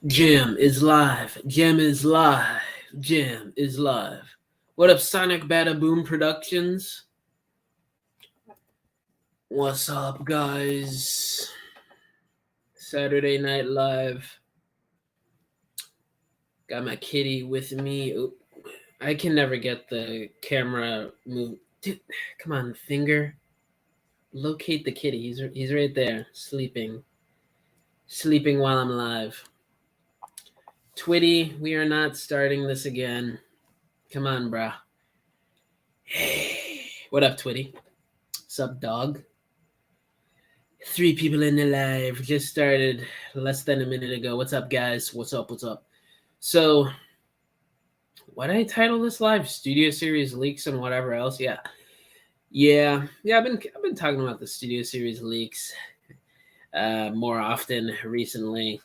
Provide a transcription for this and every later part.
Jam is live. Jam is live. Jam is live. What up, Sonic Bada Boom Productions? What's up, guys? Saturday Night Live. Got my kitty with me. Oop. I can never get the camera move. Dude, come on, finger. Locate the kitty. He's right there, sleeping. Sleeping while I'm live. Twitty, we are not starting this again. Come on, brah. Hey, what up, Twitty? Sup, dog? 3 people in the live. Just started less than a minute ago. What's up, guys? What's up? What's up? So, why did I title this live? Studio Series leaks and whatever else. Yeah. I've been talking about the Studio Series leaks more often recently.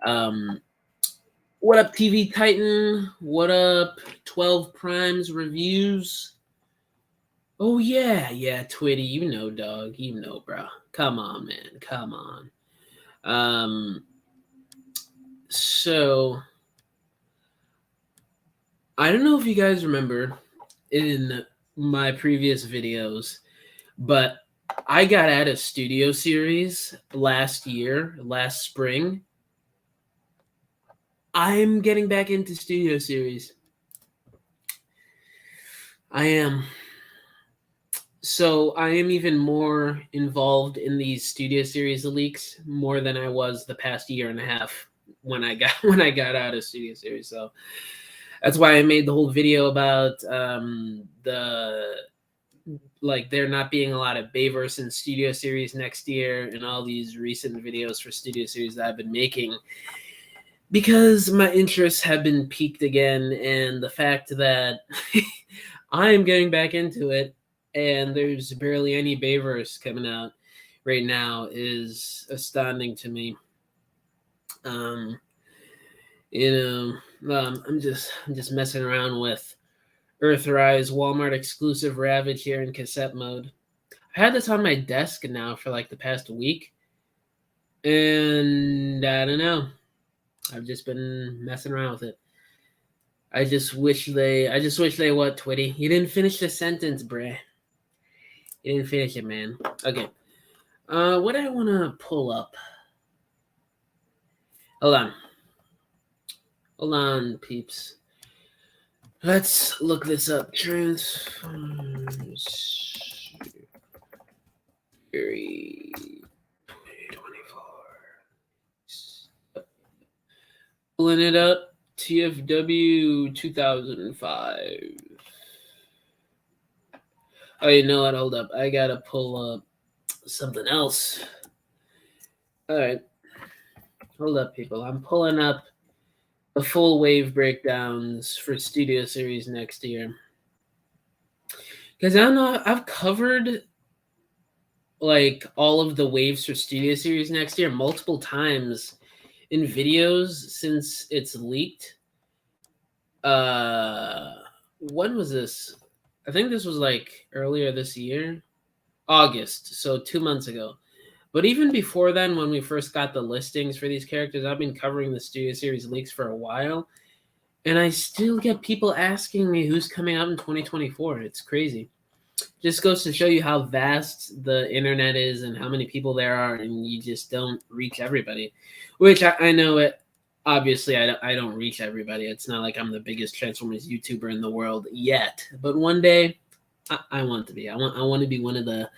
What up, TV Titan? What up, 12 Primes reviews? Oh yeah, Twitty, you know, dog, you know, bro. Come on, man, come on. So I don't know if you guys remember in my previous videos, but I got out of Studio Series last spring. I'm getting back into Studio Series. I am. So I am even more involved in these Studio Series leaks more than I was the past year and a half when I got out of Studio Series. So that's why I made the whole video about there not being a lot of bayverse in Studio Series next year, and all these recent videos for Studio Series that I've been making, because my interests have been piqued again, and the fact that I am getting back into it and there's barely any bayverse coming out right now is astounding to me. I'm just messing around with Earthrise Walmart exclusive Ravage here in cassette mode. I had this on my desk now for like the past week, and I don't know. I've just been messing around with it. I just wish they what, Twitty? You didn't finish the sentence, bruh. You didn't finish it, man. Okay. What do I want to pull up? Hold on, peeps. Let's look this up. Transformers 2024. Pulling it up. TFW 2005. Oh, you know what? Hold up. I gotta pull up something else. All right. Hold up, people. I'm pulling up the full wave breakdowns for Studio Series next year. Because I don't know, I've covered like all of the waves for Studio Series next year multiple times in videos since it's leaked. When was this? I think this was like earlier this year, August, so 2 months ago. But even before then, when we first got the listings for these characters, I've been covering the Studio Series leaks for a while, and I still get people asking me who's coming out in 2024. It's crazy. Just goes to show you how vast the internet is and how many people there are, and you just don't reach everybody. Which I know it. Obviously, I don't reach everybody. It's not like I'm the biggest Transformers YouTuber in the world yet, but one day I want to be. I want to be one of the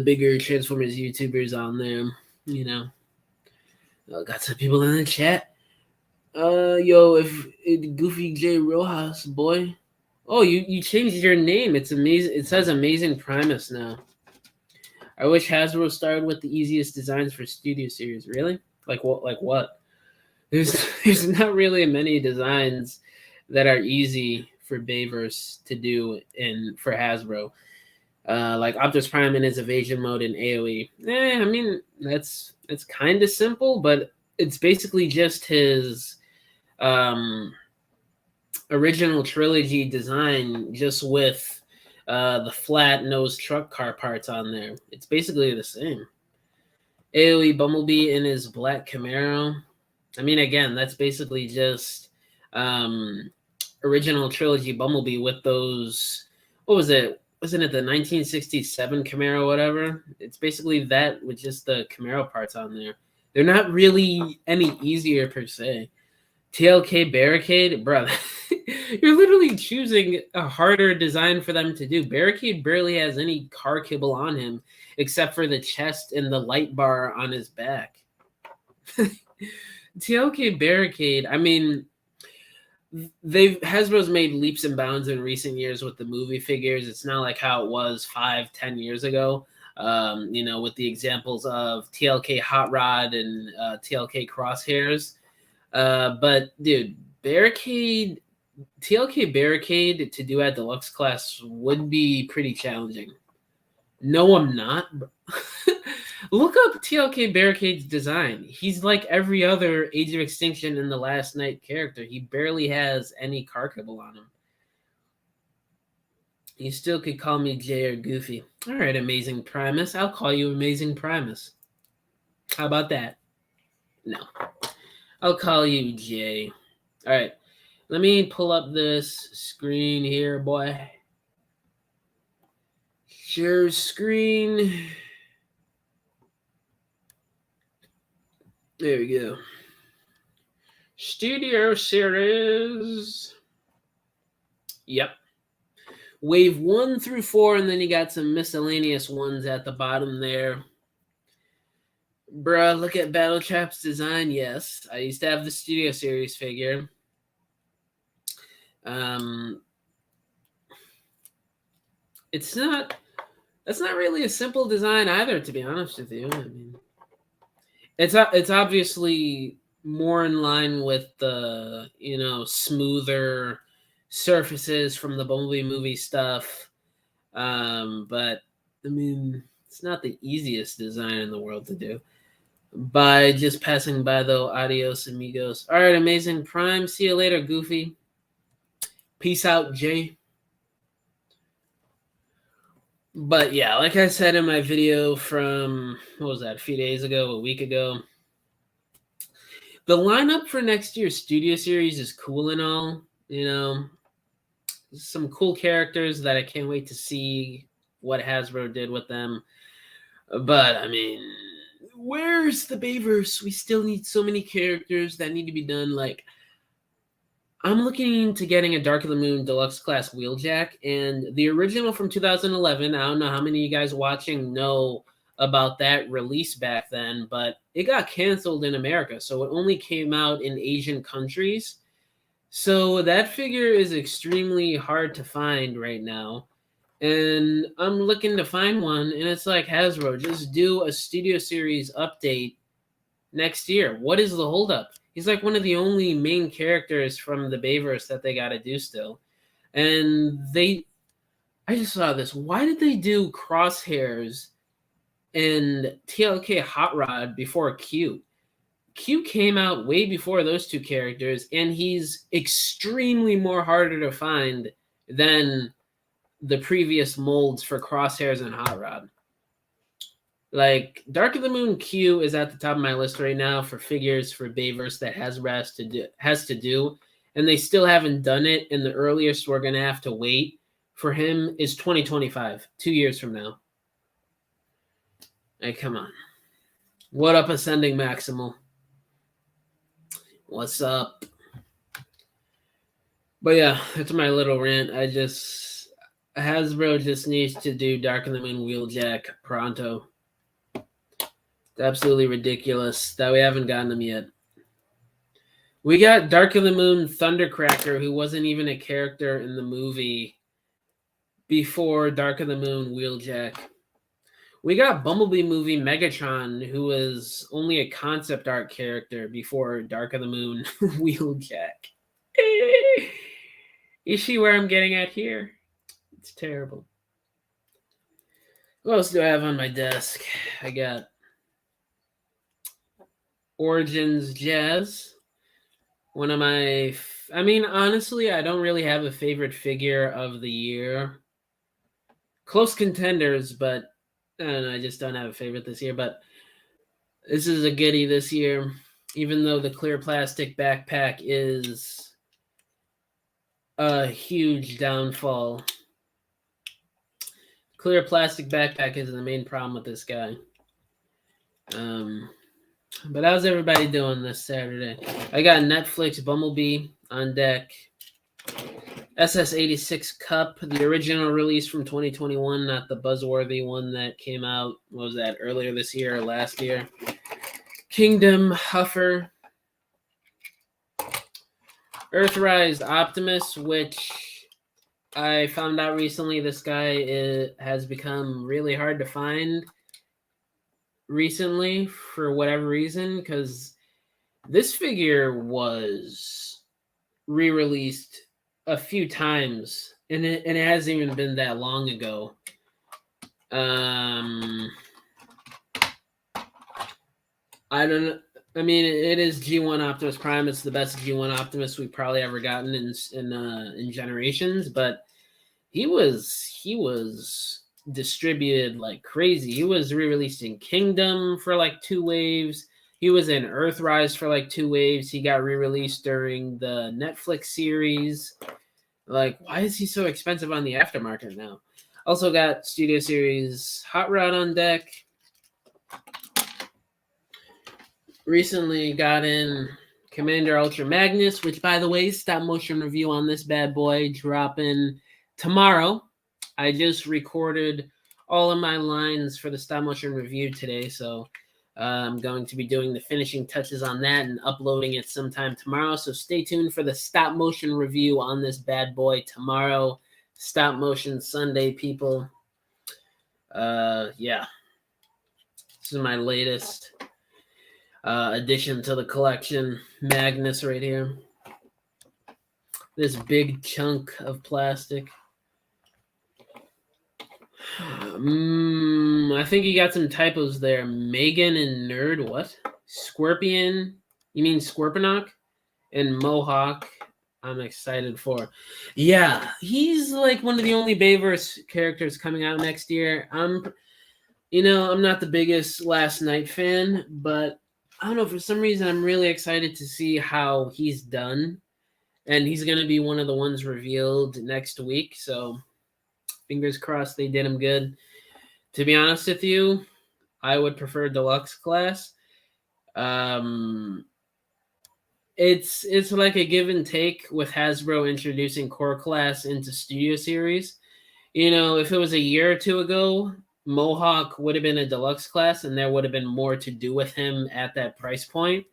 bigger Transformers YouTubers on there. You know, got some people in the chat. Yo, if Goofy J Rojas, boy. Oh, you changed your name. It's amazing. It says Amazing Primus now. I wish Hasbro started with the easiest designs for Studio Series. Really? Like what? Like what? There's not really many designs that are easy for bayverse to do for Hasbro. Like Optimus Prime in his evasion mode in AoE. I mean that's kind of simple, but it's basically just his original trilogy design, just with the flat nose truck car parts on there. It's basically the same. AoE Bumblebee in his black Camaro. I mean, again, that's basically just um, original trilogy Bumblebee with those. What was it? Wasn't it the 1967 Camaro? Whatever. It's basically that with just the Camaro parts on there. They're not really any easier per se. TLK Barricade, bro. You're literally choosing a harder design for them to do. Barricade barely has any car kibble on him except for the chest and the light bar on his back. TLK Barricade, I mean, Hasbro's made leaps and bounds in recent years with the movie figures. It's not like how it was 5-10 years ago. With the examples of TLK Hot Rod and TLK Crosshairs. But dude, TLK Barricade to do at deluxe class would be pretty challenging. No, I'm not. Look up TLK Barricade's design. He's like every other Age of Extinction in the Last Night character. He barely has any car kibble on him. You still could call me Jay or Goofy. All right, Amazing Primus. I'll call you Amazing Primus. How about that? No. I'll call you Jay. All right. Let me pull up this screen here, boy. Share screen. There we go. Studio series. Yep. Wave 1 through 4, and then you got some miscellaneous ones at the bottom there. Bruh, look at Battle Trap's design. Yes, I used to have the Studio Series figure. It's not. That's not really a simple design either, to be honest with you. I mean, it's obviously more in line with the smoother surfaces from the Bumblebee movie stuff. But I mean, it's not the easiest design in the world to do. By just passing by though, adios amigos. All right, Amazing Prime. See you later, Goofy. Peace out, Jay. But yeah, like I said in my video from, what was that, a few days ago, a week ago, the lineup for next year's Studio Series is cool and all. Some cool characters that I can't wait to see what Hasbro did with them. But I mean, where's the bayverse? We still need so many characters that need to be done. Like, I'm looking into getting a Dark of the Moon Deluxe Class Wheeljack, and the original from 2011. I don't know how many of you guys watching know about that release back then, but it got canceled in America, so it only came out in Asian countries. So that figure is extremely hard to find right now. And I'm looking to find one, and it's like, Hasbro, just do a Studio Series update next year. What is the holdup? He's like one of the only main characters from the bayverse that they got to do still. And I just saw this. Why did they do Crosshairs and TLK Hot Rod before Q? Q came out way before those two characters, and he's extremely more harder to find than the previous molds for Crosshairs and Hot Rod. Like, Dark of the Moon Q is at the top of my list right now for figures for bayverse that has to do, and they still haven't done it. And the earliest we're gonna have to wait for him is 2025, 2 years from now. Hey, come on. What up, Ascending Maximal? What's up? But yeah, that's my little rant. Hasbro just needs to do Dark of the Moon Wheeljack pronto. It's absolutely ridiculous that we haven't gotten them yet. We got Dark of the Moon Thundercracker, who wasn't even a character in the movie before Dark of the Moon Wheeljack. We got Bumblebee movie Megatron, who was only a concept art character before Dark of the Moon Wheeljack. You see where I'm getting at here? It's terrible. What else do I have on my desk? I got Origins Jazz. One of my... I mean, honestly, I don't really have a favorite figure of the year. Close contenders, but I don't know, I just don't have a favorite this year. But This is a goodie this year, even though the clear plastic backpack is a huge downfall. Clear plastic backpack is the main problem with this guy. But how's everybody doing this Saturday? I got Netflix Bumblebee on deck. SS86 Cup, the original release from 2021, not the buzzworthy one that came out, what was that, earlier this year or last year? Kingdom Huffer. Earthrise Optimus, which I found out recently this guy has become really hard to find recently for whatever reason, because this figure was re-released a few times, and it hasn't even been that long ago. I don't know. I mean, it is G1 Optimus Prime. It's the best G1 Optimus we've probably ever gotten in generations. But he was distributed like crazy. He was re-released in Kingdom for like 2 waves. He was in Earthrise for like 2 waves. He got re-released during the Netflix series. Like, why is he so expensive on the aftermarket now? Also got Studio Series Hot Rod on deck. Recently got in Commander Ultra Magnus, which, by the way, stop motion review on this bad boy dropping tomorrow. I just recorded all of my lines for the stop motion review today, so I'm going to be doing the finishing touches on that and uploading it sometime tomorrow. So stay tuned for the stop motion review on this bad boy tomorrow. Stop motion Sunday, people. Yeah. This is my latest addition to the collection. Magnus right here. This big chunk of plastic. I think you got some typos there. Megan and Nerd, what? Scorpion? You mean Scorponok? And Mohawk, I'm excited for. Yeah, he's like one of the only Bayverse characters coming out next year. I'm not the biggest Last Night fan, but I don't know, for some reason I'm really excited to see how he's done. And he's going to be one of the ones revealed next week, so fingers crossed they did him good. To be honest with you, I would prefer deluxe class. It's like a give and take with Hasbro introducing core class into Studio Series. If it was a year or 2 ago, Mohawk would have been a deluxe class and there would have been more to do with him at that price point.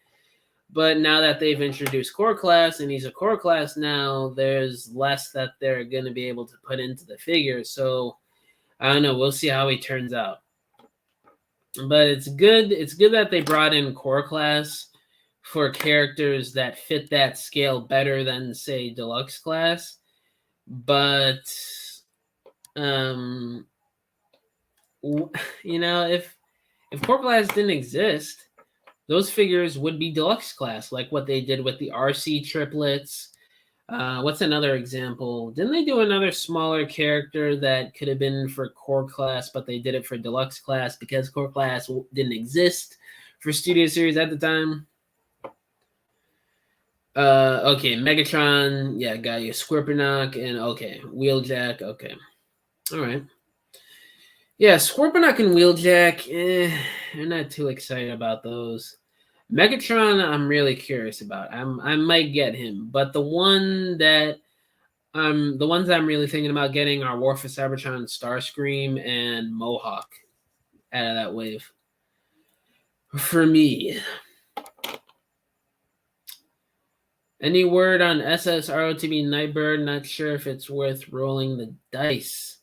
But now that they've introduced core class and he's a core class now, there's less that they're going to be able to put into the figure. So I don't know. We'll see how he turns out. But it's good. It's good that they brought in core class for characters that fit that scale better than, say, deluxe class. But if core class didn't exist, those figures would be deluxe class, like what they did with the RC triplets. What's another example? Didn't they do another smaller character that could have been for core class, but they did it for deluxe class because core class didn't exist for Studio Series at the time? Okay, Megatron, yeah, got you. Scorponok, and okay, Wheeljack, okay. All right. Yeah, Scorponok and Wheeljack, I'm not too excited about those. Megatron, I'm really curious about. I might get him, but the ones I'm really thinking about getting are War for Cybertron, Starscream, and Mohawk out of that wave. For me. Any word on SSROTB Nightbird? Not sure if it's worth rolling the dice.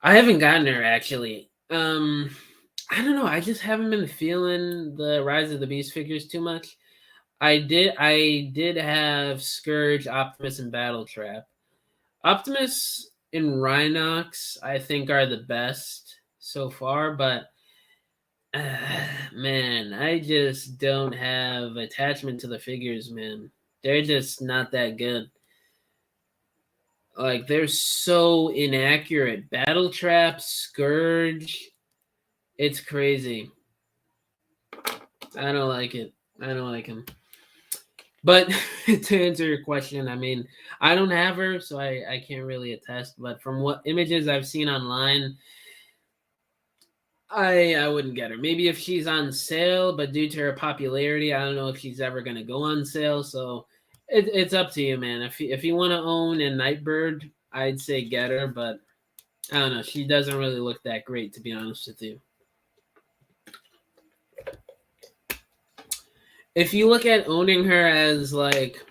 I haven't gotten her, actually. I don't know. I just haven't been feeling the Rise of the Beast figures too much. I did have Scourge, Optimus, and Battletrap. Optimus and Rhinox, I think, are the best so far, but man, I just don't have attachment to the figures, man. They're just not that good. Like, they're so inaccurate. Battletrap, Scourge, it's crazy. I don't like it. I don't like him. But to answer your question, I mean, I don't have her, so I can't really attest. But from what images I've seen online, I wouldn't get her. Maybe if she's on sale, but due to her popularity, I don't know if she's ever gonna go on sale. So it's up to you, man. If you want to own a Nightbird, I'd say get her. But I don't know. She doesn't really look that great, to be honest with you. If you look at owning her as like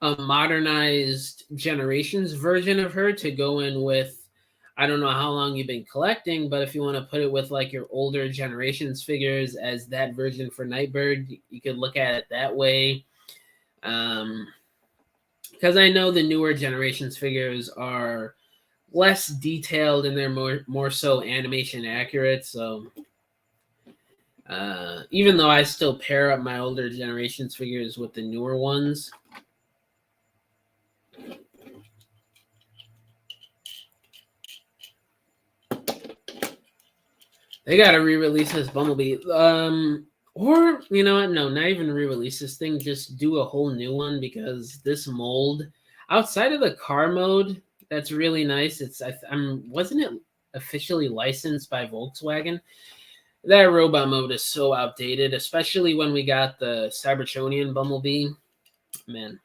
a modernized generations version of her to go in with, I don't know how long you've been collecting, but if you want to put it with like your older generations figures as that version for Nightbird, you could look at it that way. Because I know the newer generations figures are less detailed and they're more so animation accurate. So even though I still pair up my older generations figures with the newer ones, they gotta re-release this Bumblebee. Or you know what? No, not even re-release this thing. Just do a whole new one because this mold, outside of the car mode, that's really nice. I'm wasn't it officially licensed by Volkswagen? That robot mode is so outdated, especially when we got the Cybertronian Bumblebee. Man.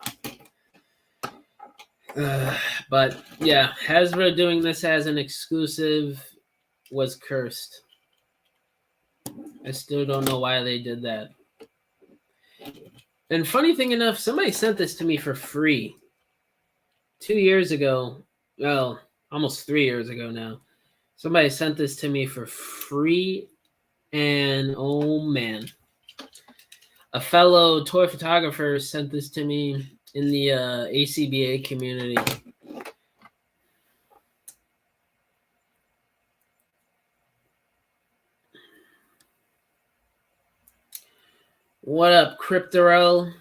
But yeah, Hasbro doing this as an exclusive was cursed. I still don't know why they did that. And funny thing enough, somebody sent this to me for free 2 years ago. Well, almost 3 years ago now. Somebody sent this to me for free, and oh man, a fellow toy photographer sent this to me in the ACBA community. What up, Cryptorel?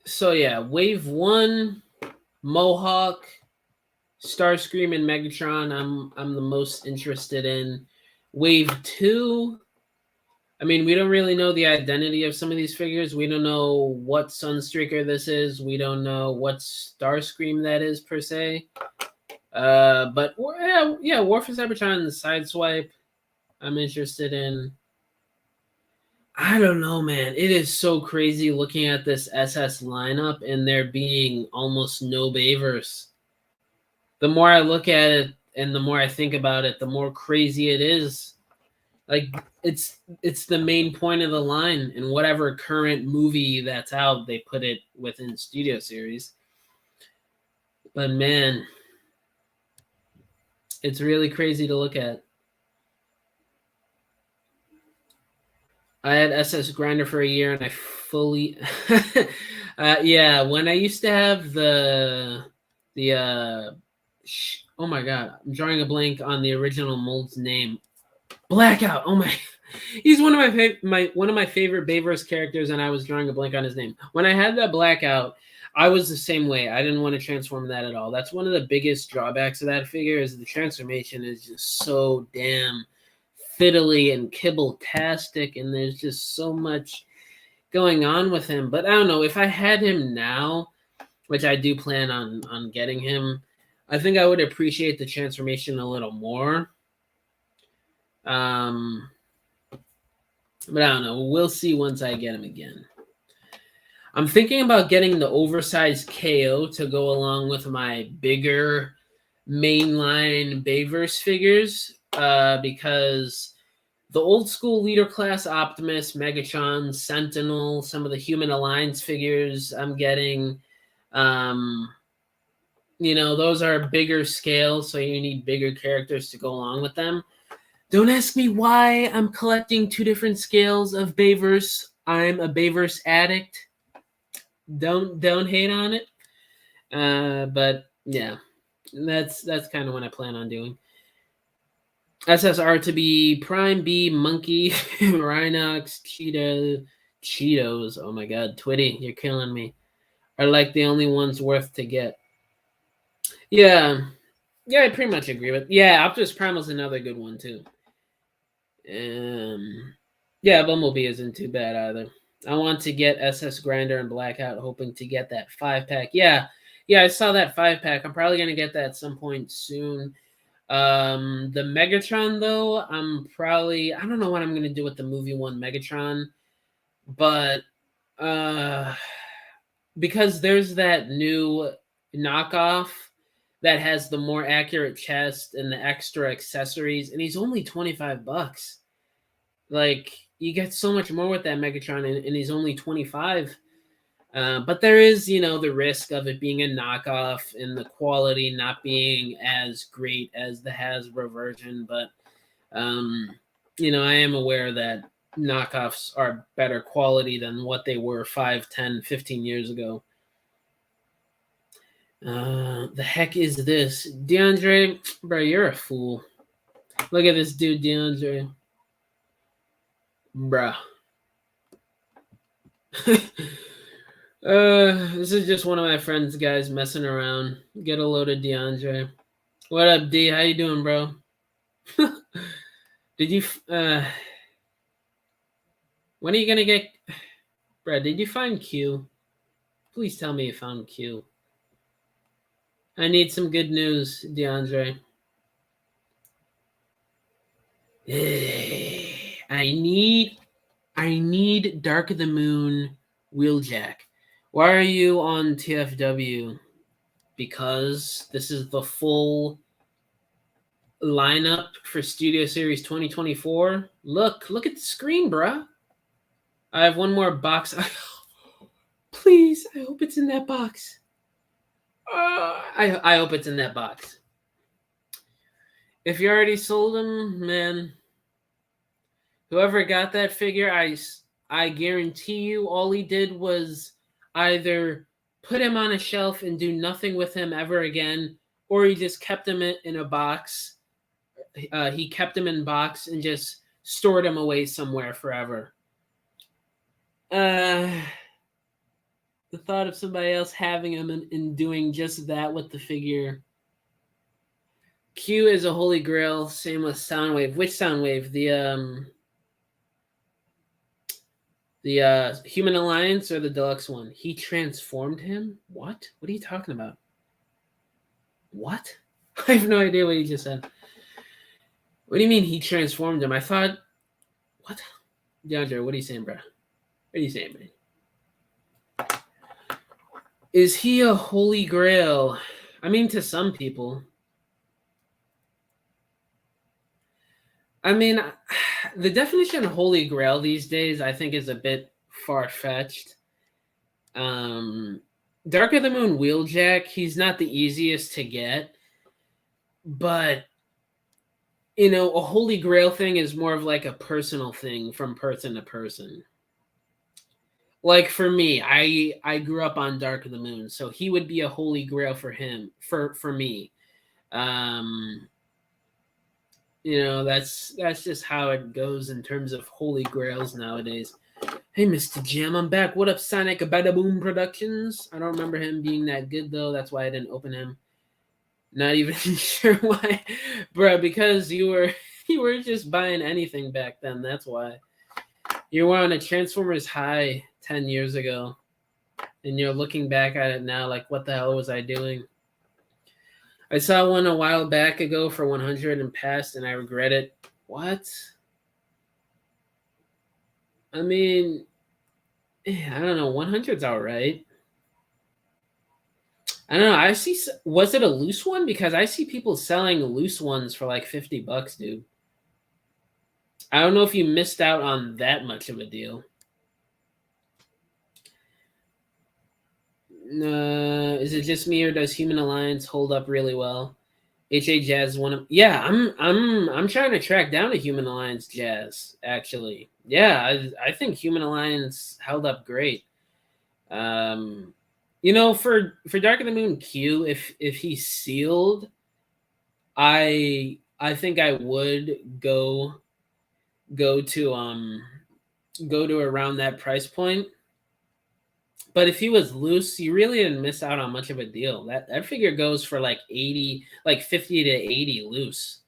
So yeah, Wave 1, Mohawk, Starscream, and Megatron. I'm the most interested in. Wave 2. I mean, we don't really know the identity of some of these figures. We don't know what Sunstreaker this is. We don't know what Starscream that is per se. But yeah, War for Cybertron Sideswipe. I'm interested in. I don't know, man. It is so crazy looking at this SS lineup and there being almost no Bayverse. The more I look at it and the more I think about it, the more crazy it is. Like it's the main point of the line in whatever current movie that's out, they put it within studio series. But man, it's really crazy to look at. I had SS Grinder for a year, and I fully, yeah. When I used to have oh my god, I'm drawing a blank on the original mold's name. Blackout. Oh my, he's one of my favorite Bayverse characters, and I was drawing a blank on his name. When I had that Blackout, I was the same way. I didn't want to transform that at all. That's one of the biggest drawbacks of that figure is the transformation is just so damn fiddly and kibble-tastic, and there's just so much going on with him. But I don't know, if I had him now, which I do plan on getting him, I think I would appreciate the transformation a little more. But I don't know. We'll see once I get him again. I'm thinking about getting the oversized KO to go along with my bigger mainline Bayverse figures because the old school leader class Optimus, Megatron, Sentinel, some of the Human Alliance figures I'm getting, those are bigger scale, so you need bigger characters to go along with them. Don't ask me why I'm collecting 2 different scales of Bayverse. I'm a Bayverse addict. Don't hate on it. But yeah, that's kind of what I plan on doing. SSR to be Prime B, Monkey, Rhinox, Cheetos. Oh my god, Twitty, you're killing me. Are like the only ones worth to get. Yeah. Yeah, I pretty much agree with. Yeah, Optimus Primal's another good one too. Yeah, Bumblebee isn't too bad either. I want to get SS Grinder and Blackout, hoping to get that 5-pack. Yeah, I saw that 5-pack. I'm probably gonna get that at some point soon. The Megatron though, I don't know what I'm gonna do with the movie one Megatron, but uh, because there's that new knockoff that has the more accurate chest and the extra accessories, and he's only $25. Like you get so much more with that Megatron, and he's only 25. But there is, the risk of it being a knockoff and the quality not being as great as the Hasbro version. But, I am aware that knockoffs are better quality than what they were 5, 10, 15 years ago. The heck is this? DeAndre, bro, you're a fool. Look at this dude, DeAndre. Bruh. This is just one of my friends, guys, messing around. Get a load of DeAndre. What up, D? How you doing, bro? Did you? When are you gonna get? Brad, did you find Q? Please tell me you found Q. I need some good news, DeAndre. I need Dark of the Moon Wheeljack. Why are you on TFW? Because this is the full lineup for Studio Series 2024. Look at the screen, bruh. I have one more box. Please, I hope it's in that box. I hope it's in that box. If you already sold them, man, whoever got that figure, I guarantee you all he did was either put him on a shelf and do nothing with him ever again, or he just kept him in a box. He kept him in box and just stored him away somewhere forever. The thought of somebody else having him and doing just that with the figure. Q is a holy grail. Same with Soundwave. Which Soundwave? The Human Alliance or the deluxe one? He transformed him? What? What are you talking about? What? I have no idea what you just said. What do you mean he transformed him? I thought. What? DeAndre, what are you saying, bro? What are you saying, man? Is he a holy grail? I mean, to some people. I mean, the definition of holy grail these days, I think, is a bit far-fetched. Dark of the Moon Wheeljack, he's not the easiest to get, but a holy grail thing is more of like a personal thing from person to person. Like for me, I grew up on Dark of the Moon, so he would be a holy grail for him, for me. That's just how it goes in terms of holy grails nowadays. Hey, Mr. Jam, I'm back. What up, Sonic Badaboom Productions? I don't remember him being that good though. That's why I didn't open him. Not even sure why, bro. Because you were just buying anything back then. That's why. You were on a Transformers high 10 years ago, and you're looking back at it now like, what the hell was I doing? I saw one a while back ago for 100 and passed, and I regret it. What? I mean, I don't know. 100's all right. I don't know. I see. Was it a loose one? Because I see people selling loose ones for like $50, dude. I don't know if you missed out on that much of a deal. Is it just me, or does Human Alliance hold up really well? HA Jazz one of I'm trying to track down a Human Alliance Jazz, actually. Yeah, I think Human Alliance held up great. For Dark of the Moon Q, if he's sealed, I think I would go to around that price point. But if he was loose, you really didn't miss out on much of a deal. That figure goes for like 80, like 50 to 80 loose.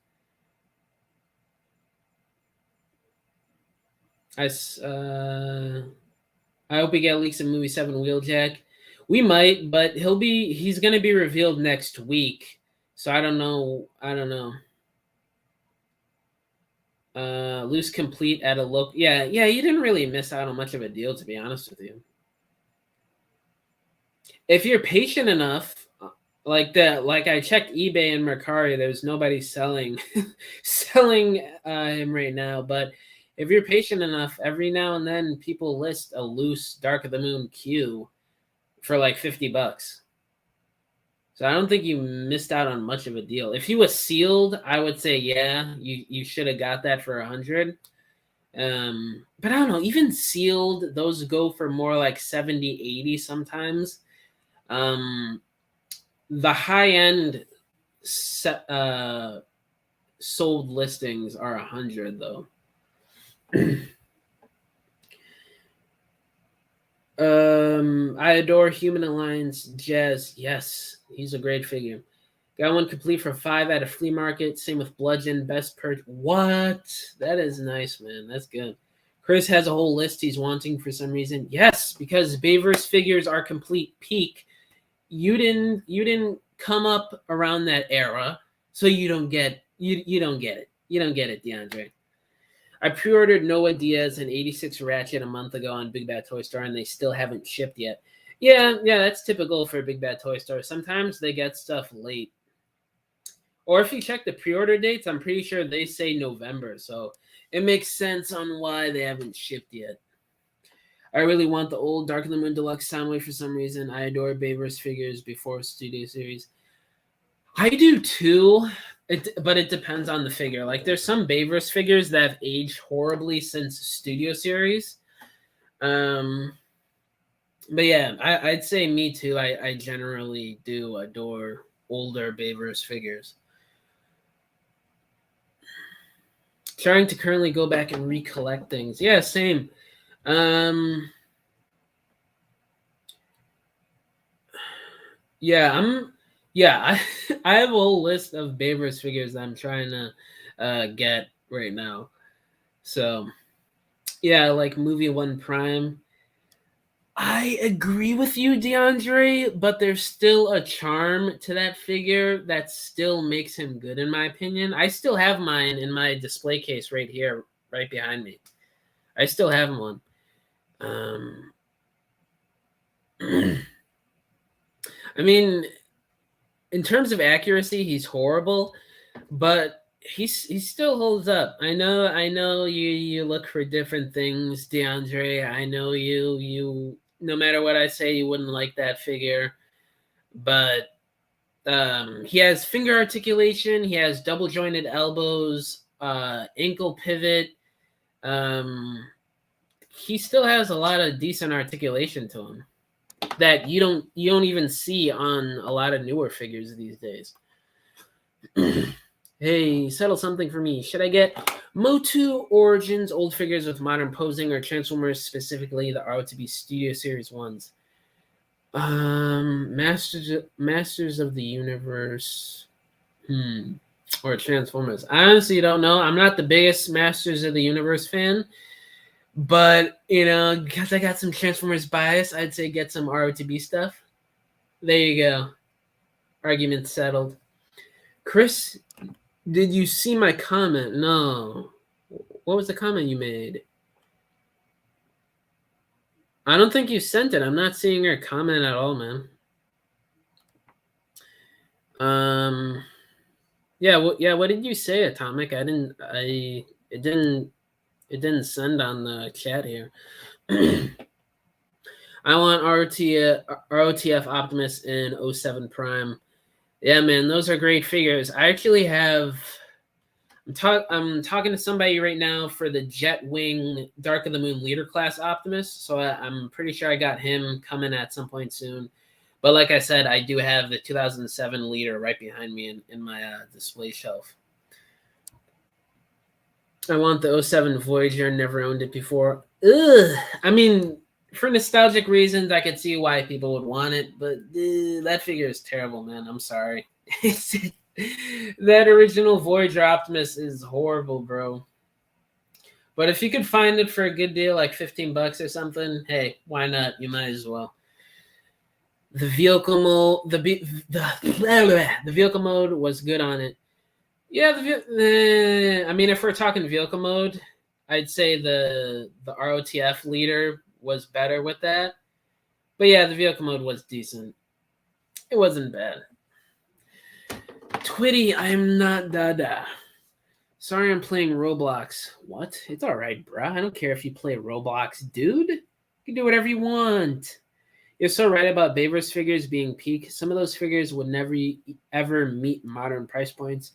I I hope we get leaks in movie 7 Wheeljack. We might, but he's gonna be revealed next week. So I don't know. I don't know. Loose complete at a look. Yeah, yeah, you didn't really miss out on much of a deal, to be honest with you. If you're patient enough, like I checked eBay and Mercari, there's nobody selling selling him right now. But if you're patient enough, every now and then people list a loose Dark of the Moon Q for like $50. So I don't think you missed out on much of a deal. If he was sealed, I would say yeah, you should have got that for 100. But I don't know, even sealed, those go for more like 70, 80 sometimes. The high end sold listings are 100 though. I adore Human Alliance Jazz. Yes, he's a great figure. Got one complete for 5 at a flea market. Same with Bludgeon. Best purchase. What? That is nice, man. That's good. Chris has a whole list he's wanting for some reason. Yes, because Bayverse figures are complete peak. You didn't come up around that era, so you don't get you don't get it. You don't get it, DeAndre. I pre-ordered Noah Diaz and 86 Ratchet a month ago on Big Bad Toy Store, and they still haven't shipped yet. Yeah, that's typical for Big Bad Toy Store. Sometimes they get stuff late. Or if you check the pre-order dates, I'm pretty sure they say November, so it makes sense on why they haven't shipped yet. I really want the old Dark of the Moon Deluxe Soundwave for some reason. I adore Bayverse figures before Studio Series. I do too, but it depends on the figure. Like there's some Bayverse figures that have aged horribly since Studio Series. But yeah, I'd say me too. I generally do adore older Bayverse figures. Trying to currently go back and recollect things. Yeah, same. Yeah, I have a whole list of Bayverse figures that I'm trying to get right now. So yeah, like movie 1 Prime. I agree with you, DeAndre, but there's still a charm to that figure that still makes him good, in my opinion. I still have mine in my display case right here, right behind me. I still have one. I mean, in terms of accuracy, he's horrible, but he still holds up. I know you look for different things, DeAndre. I know you no matter what I say, you wouldn't like that figure, but he has finger articulation. He has double jointed elbows, ankle pivot. He still has a lot of decent articulation to him that you don't even see on a lot of newer figures these days. Hey, settle something for me. Should I get Motu Origins old figures with modern posing or Transformers, specifically the ROTB Studio Series ones? Masters of the Universe. Or Transformers. I honestly don't know. I'm not the biggest Masters of the Universe fan. But, because I got some Transformers bias, I'd say get some ROTB stuff. There you go. Argument settled. Chris, did you see my comment? No. What was the comment you made? I don't think you sent it. I'm not seeing your comment at all, man. Yeah, what did you say, Atomic? It didn't send on the chat here. I want ROTF Optimus in 07 Prime. Yeah, man, those are great figures. I actually have. I'm talking to somebody right now for the Jetwing Dark of the Moon Leader Class Optimus, so I'm pretty sure I got him coming at some point soon. But like I said, I do have the 2007 Leader right behind me in my display shelf. I want the 07 Voyager. Never owned it before. Ugh. I mean, For nostalgic reasons, I could see why people would want it, but that figure is terrible, man. I'm sorry. That original Voyager Optimus is horrible, bro. But if you could find it for a good deal, like $15 or something, hey, why not? You might as well. The vehicle mode, the vehicle mode was good on it. Yeah, I mean, if we're talking vehicle mode, I'd say the ROTF leader was better with that. But yeah, the vehicle mode was decent. It wasn't bad. Twitty, I'm not Dada. Sorry, I'm playing Roblox. What? It's all right, bruh. I don't care if you play Roblox, dude. You can do whatever you want. You're so right about bayverse figures being peak. Some of those figures would never ever meet modern price points.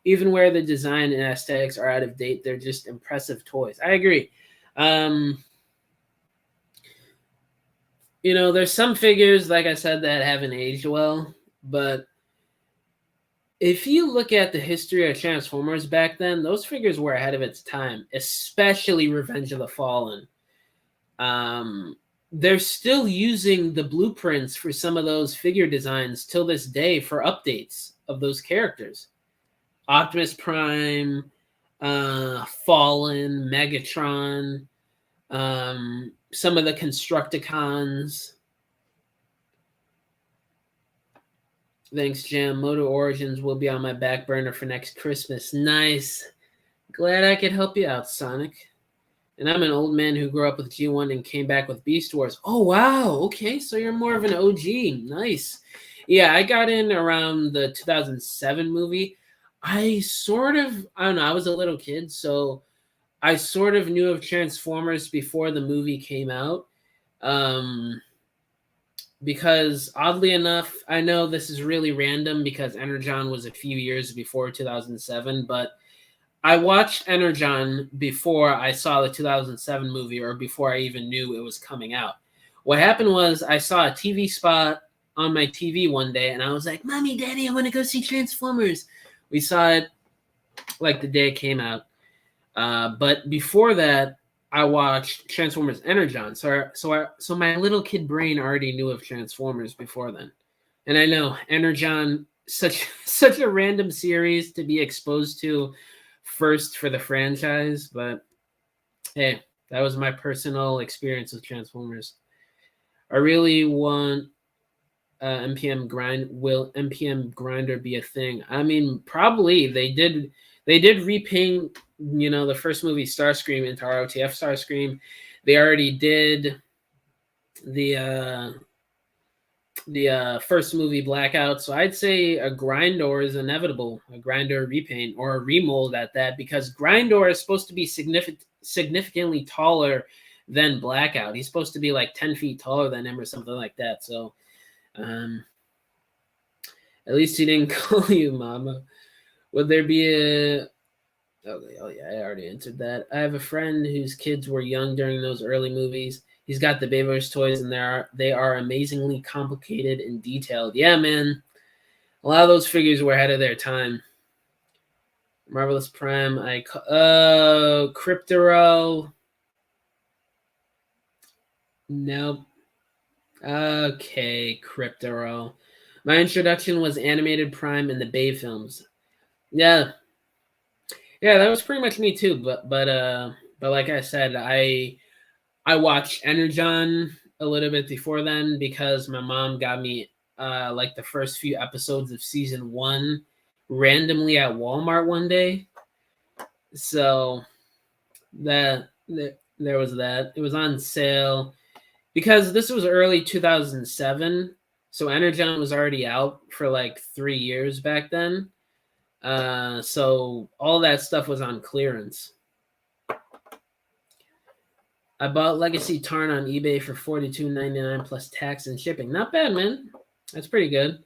Even where the design and aesthetics are out of date, they're just impressive toys. I agree. There's some figures, like I said, that haven't aged well, but if you look at the history of Transformers back then, those figures were ahead of its time, especially Revenge of the Fallen. They're still using the blueprints for some of those figure designs till this day for updates of those characters. Optimus Prime, Fallen, Megatron, some of the Constructicons. Thanks, Jam. Moto Origins will be on my back burner for next Christmas. Nice. Glad I could help you out, Sonic. And I'm an old man who grew up with G1 and came back with Beast Wars. Oh, wow. Okay, so you're more of an OG. Nice. Yeah, I got in around the 2007 movie. I don't know, I was a little kid, so I sort of knew of Transformers before the movie came out. Because oddly enough, I know this is really random because Energon was a few years before 2007, but I watched Energon before I saw the 2007 movie or before I even knew it was coming out. What happened was I saw a TV spot on my TV one day and I was like, Mommy, Daddy, I want to go see Transformers. We saw it like the day it came out. But before that, I watched Transformers Energon. So my little kid brain already knew of Transformers before then. And I know Energon, such a random series to be exposed to first for the franchise, but hey, that was my personal experience with Transformers. I really want NPM grind. Will NPM grinder be a thing? I mean, probably they did repaint, the first movie Starscream into ROTF Starscream. They already did the first movie Blackout. So I'd say a Grindor is inevitable, a Grindor repaint or a remold at that, because Grindor is supposed to be significantly taller than Blackout. He's supposed to be like 10 feet taller than him or something like that. So at least he didn't call you Mama. Would there be a... Okay, oh yeah, I already answered that. I have a friend whose kids were young during those early movies. He's got the Bayverse toys, and they are amazingly complicated and detailed. Yeah, man. A lot of those figures were ahead of their time. Marvelous Prime. Cryptoro. Nope. Okay, Cryptoro. My introduction was Animated Prime in the Bay films. Yeah. Yeah, that was pretty much me too. But like I said, I watched Energon a little bit before then because my mom got me like the first few episodes of season 1 randomly at Walmart one day. So there was that. It was on sale because this was early 2007. So Energon was already out for like 3 years back then. So all that stuff was on clearance. I bought Legacy Tarn on eBay for $42.99 plus tax and shipping. Not bad, man. That's pretty good.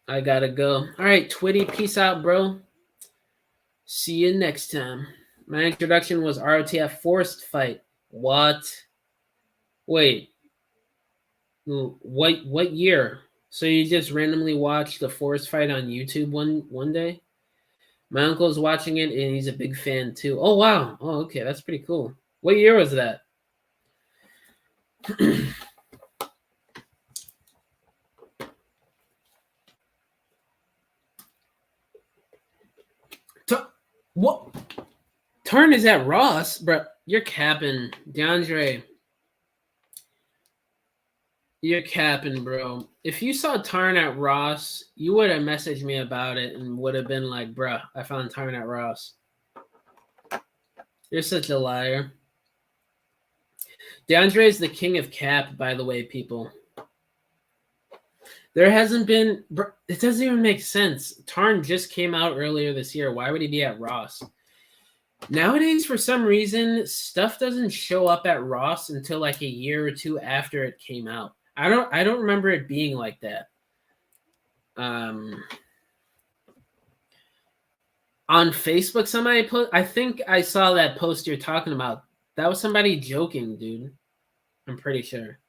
I gotta go. All right, Twitty, peace out, bro. See you next time. My introduction was ROTF Forced Fight. What? Wait. What year? So you just randomly watched the Forced Fight on YouTube one day? My uncle's watching it, and he's a big fan too. Oh, wow. Oh, okay. That's pretty cool. What year was that? What? Tarn is at Ross, bro. You're capping, DeAndre. You're capping, bro. If you saw Tarn at Ross, you would have messaged me about it and would have been like, bruh, I found Tarn at Ross. You're such a liar. DeAndre is the king of cap, by the way, people. There hasn't been. It doesn't even make sense. Tarn just came out earlier this year. Why would he be at Ross? Nowadays, for some reason, stuff doesn't show up at Ross until like a year or two after it came out. I don't remember it being like that. On Facebook, somebody put. I think I saw that post you're talking about. That was somebody joking, dude. I'm pretty sure.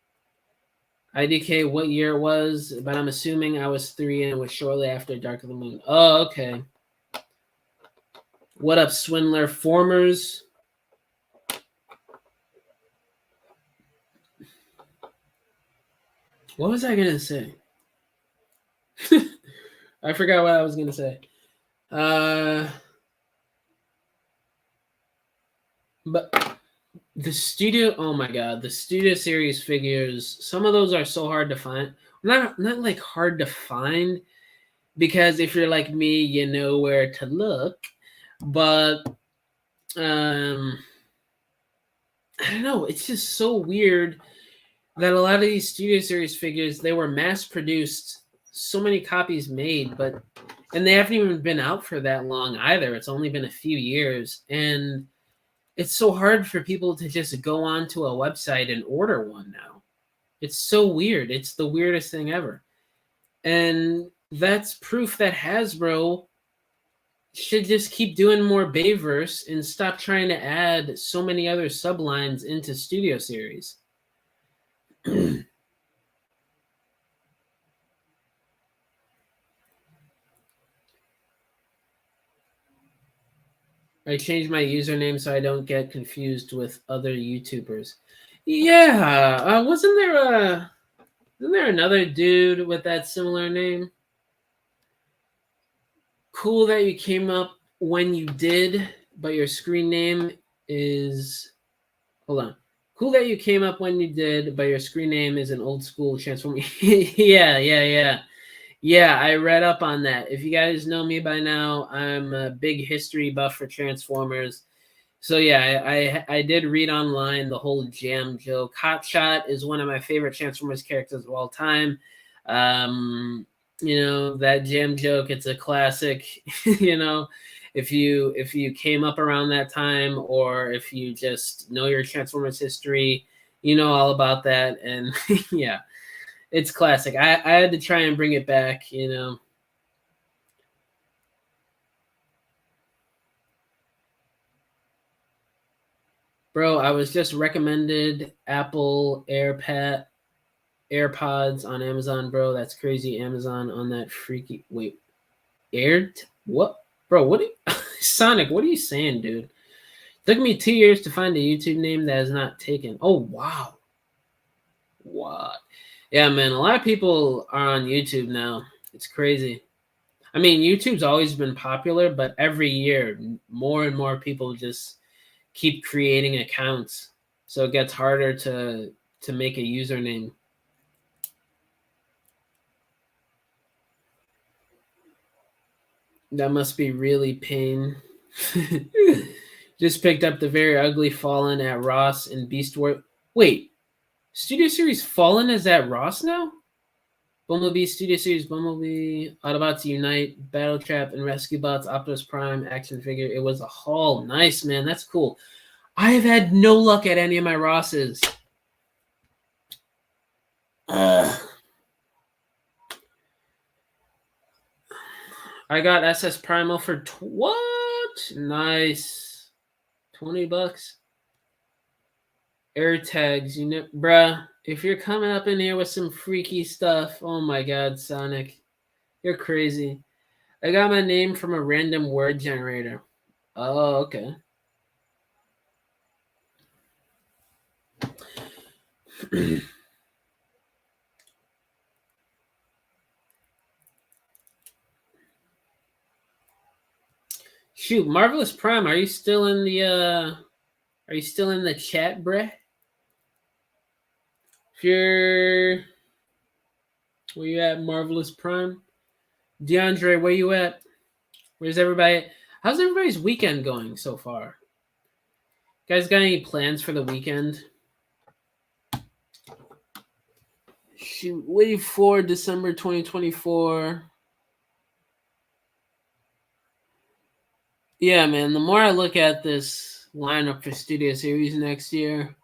IDK, what year it was, but I'm assuming I was 3 and it was shortly after Dark of the Moon. Oh, okay. What up, Swindler Formers? What was I going to say? I forgot what I was going to say. But the studio, oh my god, the studio series figures, some of those are so hard to find. Not like hard to find, because if you're like me, you know where to look. But I don't know, it's just so weird that a lot of these studio series figures, they were mass produced, so many copies made, and they haven't even been out for that long either. It's only been a few years, and it's so hard for people to just go onto a website and order one now. It's so weird. It's the weirdest thing ever. And that's proof that Hasbro should just keep doing more bayverse and stop trying to add so many other sublines into studio series. I changed my username so I don't get confused with other YouTubers. Yeah, wasn't there another dude with that similar name? Cool that you came up when you did, but your screen name is. Hold on. Cool that you came up when you did, but your screen name is an old school transform. Yeah. Yeah, I read up on that. If you guys know me by now, I'm a big history buff for Transformers. So yeah, I did read online the whole Jam joke. Hotshot is one of my favorite Transformers characters of all time. That Jam joke, it's a classic. If you came up around that time, or if you just know your Transformers history, you know all about that. And yeah, it's classic. I had to try and bring it back, Bro, I was just recommended Apple AirPods on Amazon, bro. That's crazy. Amazon on that freaky what? Bro, Sonic, what are you saying, dude? Took me 2 years to find a YouTube name that is not taken. Oh wow. What? Yeah, man, a lot of people are on YouTube now. It's crazy. I mean, YouTube's always been popular, but every year more and more people just keep creating accounts. So it gets harder to make a username. That must be really pain. Just picked up the very ugly Fallen at Ross and Beast War. Wait, Studio Series Fallen is at Ross now? Bumblebee, Studio Series Bumblebee, Autobots Unite, Battle Trap, and Rescue Bots, Optimus Prime, action figure. It was a haul. Nice, man. That's cool. I have had no luck at any of my Rosses. I got SS Primal for what? Nice. $20. Air tags, bruh. If you're coming up in here with some freaky stuff, oh my god, Sonic, you're crazy. I got my name from a random word generator. Oh, okay. Shoot, Marvelous Prime, are you still in the chat, bruh? If you're where you at, Marvelous Prime? DeAndre, where you at? Where's everybody? How's everybody's weekend going so far? You guys got any plans for the weekend? Shoot, wave 4, December 2024. Yeah, man, the more I look at this lineup for Studio Series next year,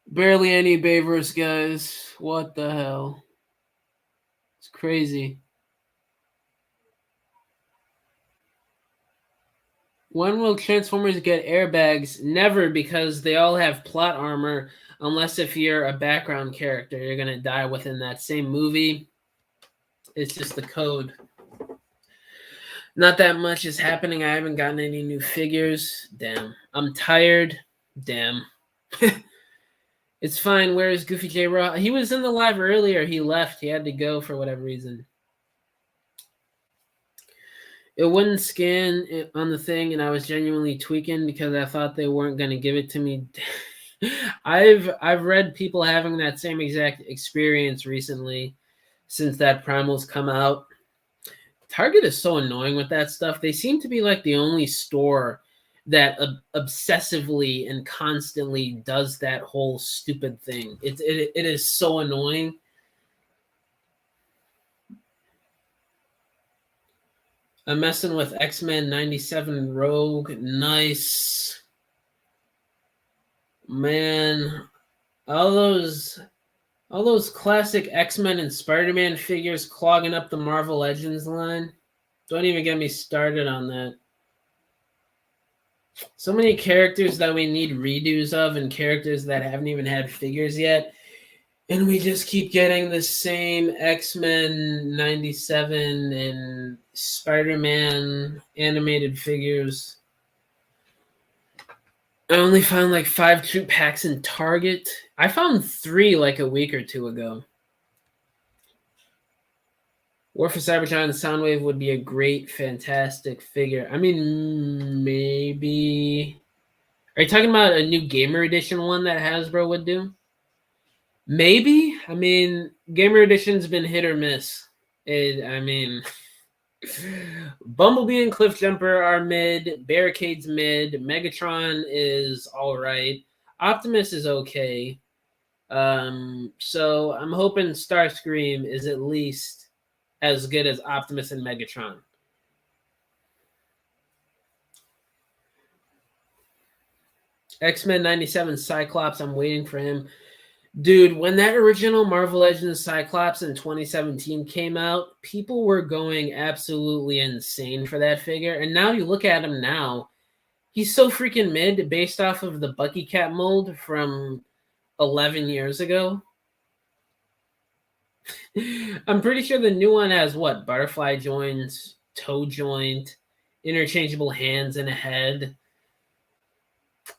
barely any bayverse guys. What the hell? It's crazy. When will Transformers get airbags? Never, because they all have plot armor. Unless if you're a background character, you're going to die within that same movie. It's just the code. Not that much is happening. I haven't gotten any new figures. Damn. I'm tired. Damn. It's fine. Where is Goofy J. Raw? He was in the live earlier. He left. He had to go for whatever reason. It wouldn't scan on the thing, and I was genuinely tweaking because I thought they weren't going to give it to me. I've read people having that same exact experience recently since that Primal's come out. Target is so annoying with that stuff. They seem to be like the only store that obsessively and constantly does that whole stupid thing. It is so annoying. I'm messing with X-Men 97 Rogue. Nice. Man, all those classic X-Men and Spider-Man figures clogging up the Marvel Legends line. Don't even get me started on that. So many characters that we need redos of and characters that haven't even had figures yet. And we just keep getting the same X-Men 97 and Spider-Man animated figures. I only found like 5 troop packs in Target. I found 3 like a week or 2 ago. War for Cybertron Soundwave would be a great, fantastic figure. I mean, maybe... Are you talking about a new Gamer Edition one that Hasbro would do? Maybe. I mean, Gamer Edition's been hit or miss. Bumblebee and Cliffjumper are mid. Barricade's mid. Megatron is all right. Optimus is okay. So I'm hoping Starscream is at least as good as Optimus and Megatron. X-Men 97 Cyclops, I'm waiting for him. Dude, when that original Marvel Legends Cyclops in 2017 came out, people were going absolutely insane for that figure. And now you look at him now, he's so freaking mid based off of the Bucky Cat mold from 11 years ago. I'm pretty sure the new one has what? Butterfly joints, toe joint, interchangeable hands and a head.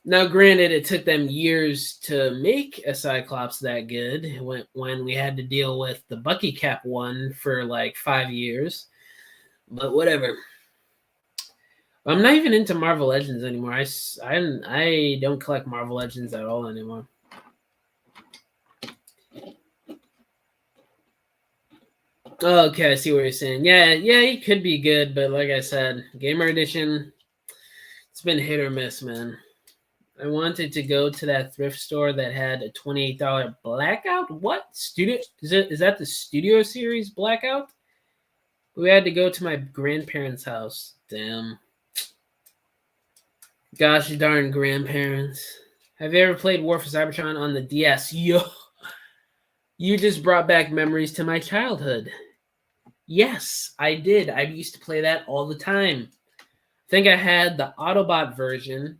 Now, granted, it took them years to make a Cyclops that good when we had to deal with the Bucky Cap one for like 5 years. But whatever. I'm not even into Marvel Legends anymore. I don't collect Marvel Legends at all anymore. Okay, I see what you're saying. Yeah, he could be good, but like I said, Gamer Edition, it's been hit or miss, man. I wanted to go to that thrift store that had a $28 blackout. What studio is that? The Studio Series blackout? We had to go to my grandparents' house. Damn. Gosh darn grandparents. Have you ever played War for Cybertron on the DS? Yo, you just brought back memories to my childhood. Yes, I did. I used to play that all the time. I think I had the Autobot version.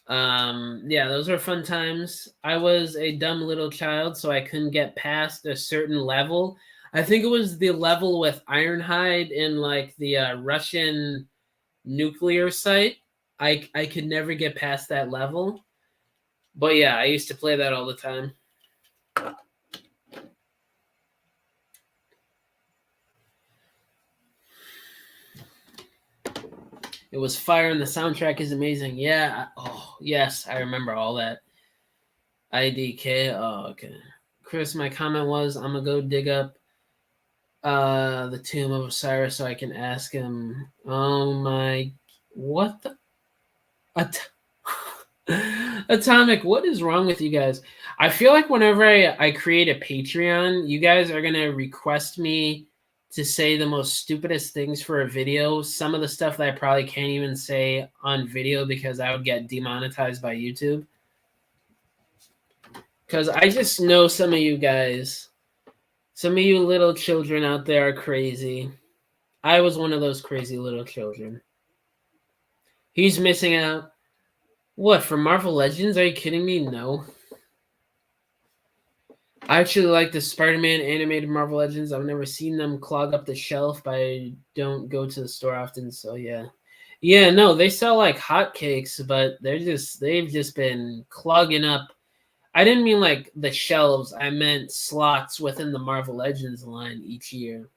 Yeah, those were fun times. I was a dumb little child, so I couldn't get past a certain level. I think it was the level with Ironhide in like the Russian nuclear site. I could never get past that level. But yeah, I used to play that all the time. It was fire, and the soundtrack is amazing. Yeah. Oh, yes, I remember all that. IDK. Oh, okay. Chris, my comment was, I'm gonna go dig up the tomb of Osiris so I can ask him. Oh my, what the Atomic, what is wrong with you guys? I feel like whenever I create a Patreon, you guys are gonna request me to say the most stupidest things for a video. Some of the stuff that I probably can't even say on video because I would get demonetized by YouTube. Because I just know some of you guys, some of you little children out there are crazy. I was one of those crazy little children. He's missing out. What, for Marvel Legends? Are you kidding me? No. I actually like the Spider-Man animated Marvel Legends. I've never seen them clog up the shelf, but I don't go to the store often, so yeah. Yeah, no, they sell like hotcakes, but they've just been clogging up. I didn't mean like the shelves. I meant slots within the Marvel Legends line each year.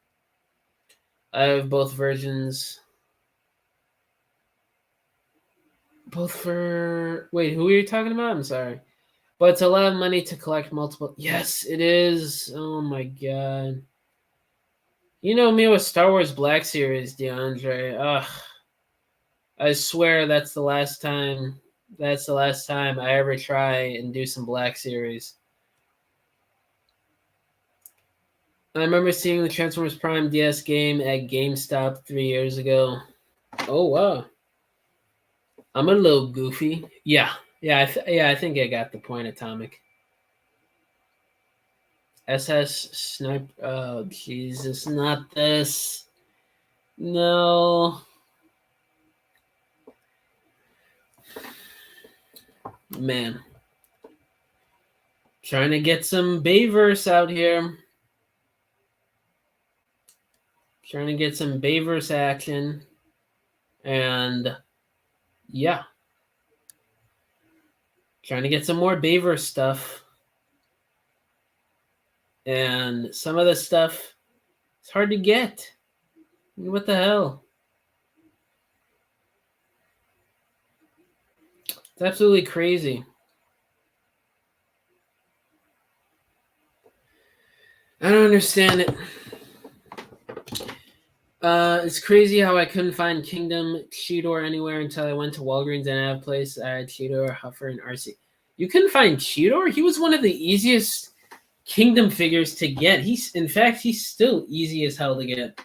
I have both versions. Both for wait, who are you talking about? I'm sorry. But it's a lot of money to collect multiple. Yes, it is. Oh my god. You know me with Star Wars Black Series, DeAndre. Ugh. I swear that's the last time. That's the last time I ever try and do some Black Series. I remember seeing the Transformers Prime DS game at GameStop 3 years ago. Oh wow. I'm a little goofy. Yeah. Yeah, I think I got the point, Atomic. SS Snipe. Oh, Jesus, not this. No. Man. Trying to get some bayverse out here. Trying to get some bayverse action. And yeah. Trying to get some more bayverse stuff. And some of the stuff, it's hard to get. What the hell? It's absolutely crazy. I don't understand it. It's crazy how I couldn't find Kingdom Cheetor anywhere until I went to Walgreens and I had a place. I had Cheetor, Huffer, and RC. You couldn't find Cheetor? He was one of the easiest Kingdom figures to get. In fact, he's still easy as hell to get.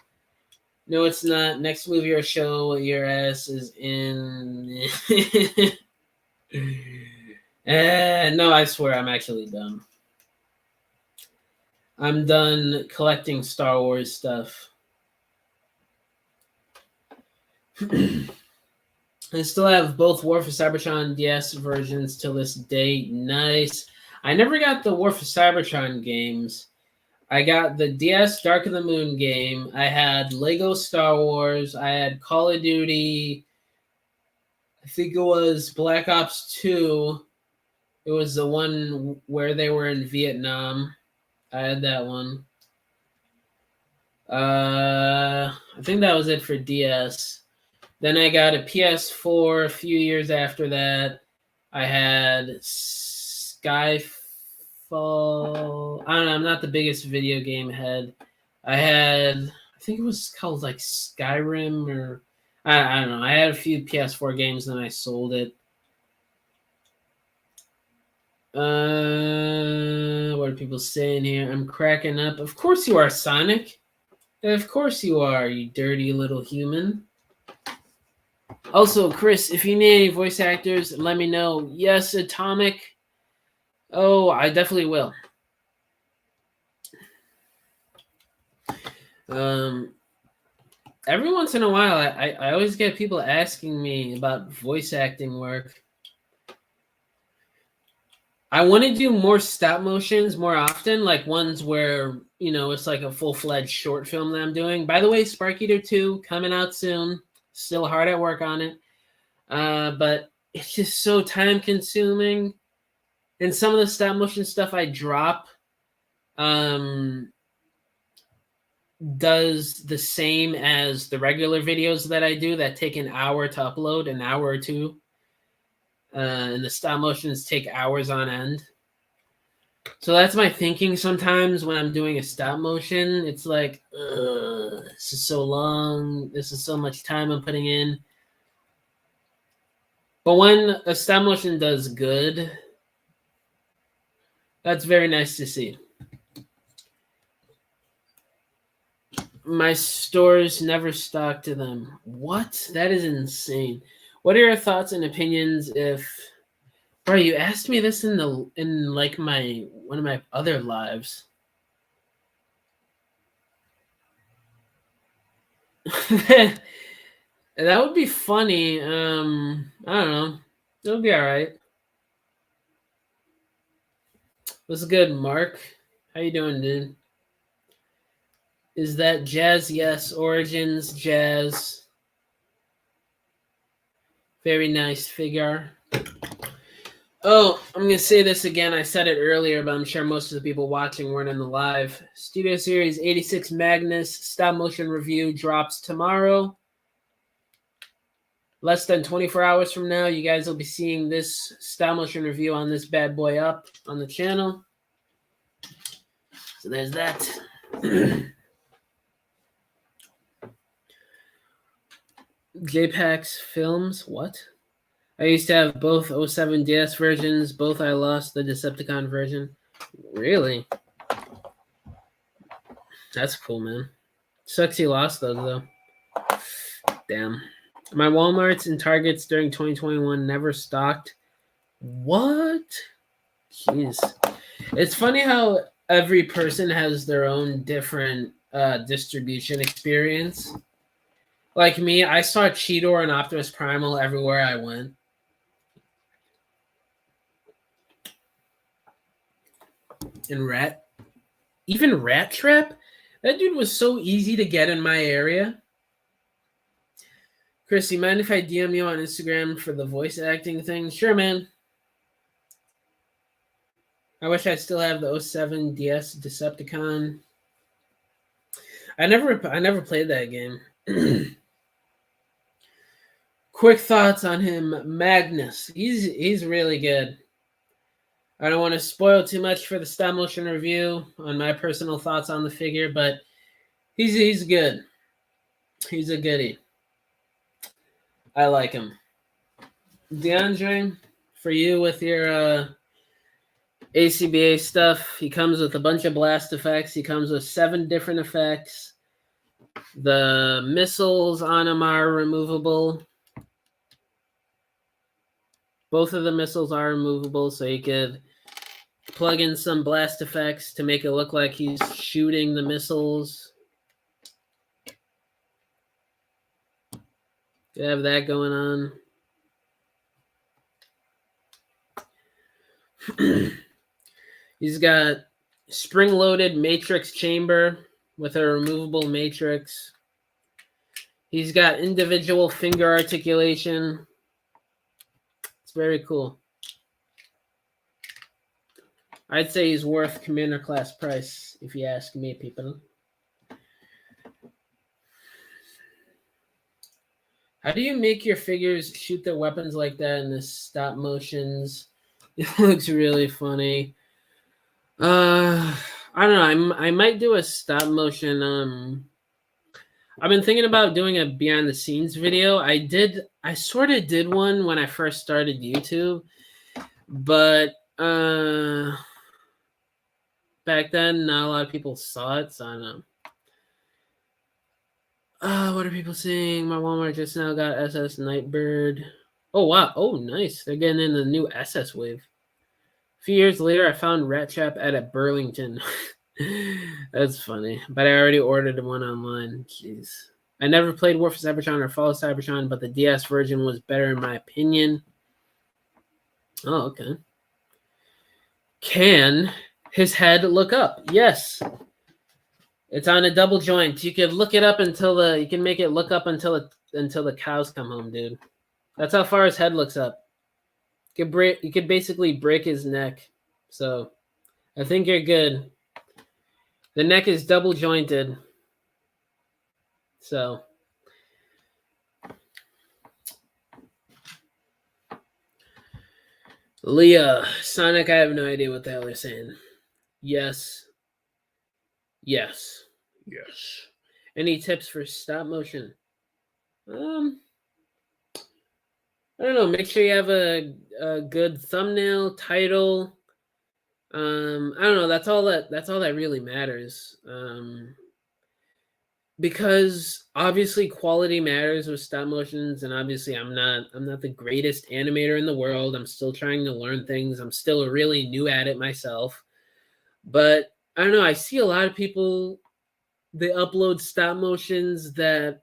No, it's not. Next movie or show, your ass is in. No, I swear I'm actually dumb. I'm done collecting Star Wars stuff. I still have both War for Cybertron DS versions till this day. Nice. I never got the War for Cybertron games. I got the DS Dark of the Moon game. I had Lego Star Wars. I had Call of Duty. I think it was Black Ops 2. It was the one where they were in Vietnam. I had that one. I think that was it for DS. Then I got a PS4 a few years after that. I had Skyfall. I don't know. I'm not the biggest video game head. I think it was called like Skyrim or I don't know. I had a few PS4 games, then I sold it. What are people saying here? I'm cracking up. Of course you are, Sonic. Of course you are, you dirty little human. Also, Chris, if you need any voice actors, let me know. Yes, Atomic. Oh, I definitely will. Every once in a while, I always get people asking me about voice acting work. I want to do more stop motions more often, like ones where, it's like a full-fledged short film that I'm doing. By the way, Spark Eater 2 coming out soon. Still hard at work on it. But it's just so time-consuming. And some of the stop motion stuff I drop does the same as the regular videos that I do that take an hour to upload, an hour or two. And the stop motions take hours on end. So that's my thinking sometimes when I'm doing a stop motion. It's like, this is so long. This is so much time I'm putting in. But when a stop motion does good, that's very nice to see. My stores never stock to them. What? That is insane. What are your thoughts and opinions if... Bro, you asked me this in like one of my other lives. That would be funny. I don't know. It'll be all right. What's good, Mark? How you doing, dude? Is that Jazz? Yes. Origins, Jazz. Very nice figure. Oh, I'm going to say this again. I said it earlier, but I'm sure most of the people watching weren't in the live. Studio Series 86 Magnus stop motion review drops tomorrow. Less than 24 hours from now, you guys will be seeing this stop motion review on this bad boy up on the channel. So there's that. JPEX Films, what? I used to have both 07 DS versions. Both I lost the Decepticon version. Really? That's cool, man. Sucks you lost those, though. Damn. My Walmarts and Targets during 2021 never stocked. What? Jeez. It's funny how every person has their own different distribution experience. Like me, I saw Cheetor and Optimus Primal everywhere I went. And even Rat Trap? That dude was so easy to get in my area. Chris, you mind if I DM you on Instagram for the voice acting thing? Sure, man. I wish I still have the 07 DS Decepticon. I never played that game. Quick thoughts on him, Magnus. He's really good. I don't want to spoil too much for the stop motion review on my personal thoughts on the figure, but he's good. He's a goodie. I like him. DeAndre, for you with your ACBA stuff, he comes with a bunch of blast effects. He comes with 7 different effects. The missiles on him are removable. Both of the missiles are removable, so you could plug in some blast effects to make it look like he's shooting the missiles. You have that going on. He's got spring-loaded matrix chamber with a removable matrix. He's got individual finger articulation. It's very cool. I'd say he's worth Commander class price, if you ask me, people. How do you make your figures shoot their weapons like that in the stop motions? It looks really funny. I don't know. I might do a stop motion. I've been thinking about doing a behind the scenes video. I sort of did one when I first started YouTube, but back then not a lot of people saw it, so I don't know. What are people saying? My Walmart just now got SS Nightbird. Oh, wow. Oh, nice. They're getting in the new SS wave. A few years later, I found Rat Trap at a Burlington. That's funny. But I already ordered one online. Jeez. I never played War for Cybertron or Fall of Cybertron, but the DS version was better in my opinion. Oh, okay. Can his head look up? Yes. It's on a double joint. You can look it up until you can make it look up until the cows come home, dude. That's how far his head looks up. You could basically break his neck. So I think you're good. The neck is double jointed. So Leah, Sonic, I have no idea what the hell they're saying. Yes. Yes. Yes. Any tips for stop motion? I don't know. Make sure you have a good thumbnail, title. I don't know. That's all that really matters. Because obviously quality matters with stop motions, and obviously I'm not the greatest animator in the world. I'm still trying to learn things. I'm still really new at it myself. But I don't know. I see a lot of people, they upload stop motions that,